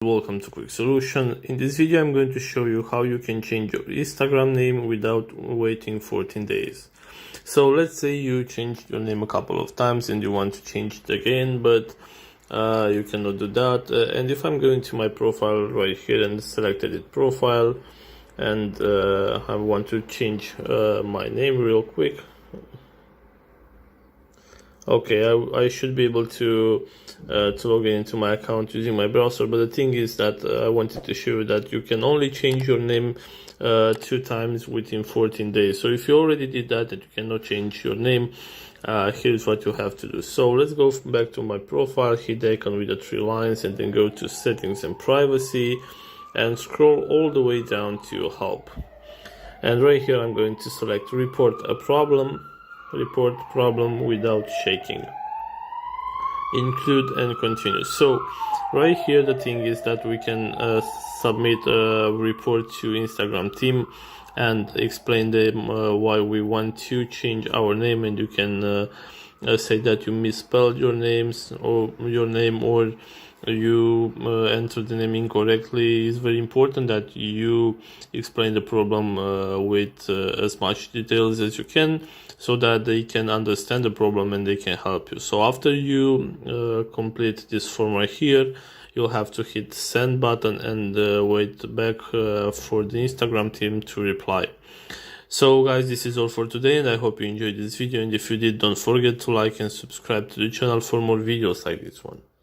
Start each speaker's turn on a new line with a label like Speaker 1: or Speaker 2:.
Speaker 1: Welcome to Quick Solution. In this video I'm going to show you how you can change your Instagram name without waiting 14 days. So let's say you changed your name a couple of times and you want to change it again, but you cannot do that. And if I'm going to my profile right here and select edit profile, and I want to change my name real quick. Okay, I should be able to log into my account using my browser, but the thing is that I wanted to show you that you can only change your name 2 times within 14 days. So if you already did that and you cannot change your name, here's what you have to do. So let's go back to my profile, hit the icon with the 3 lines, and then go to settings and privacy, and scroll all the way down to help. And right here I'm going to select report problem without shaking, include and continue. So right here the thing is that we can submit a report to Instagram team and explain them why we want to change our name, and you can say that you misspelled your name, or you entered the name incorrectly. It's very important that you explain the problem with as much details as you can, so that they can understand the problem and they can help you. So after you complete this form right here, you'll have to hit send button and wait back for the Instagram team to reply. So guys, this is all for today, and I hope you enjoyed this video, and if you did, don't forget to like and subscribe to the channel for more videos like this one.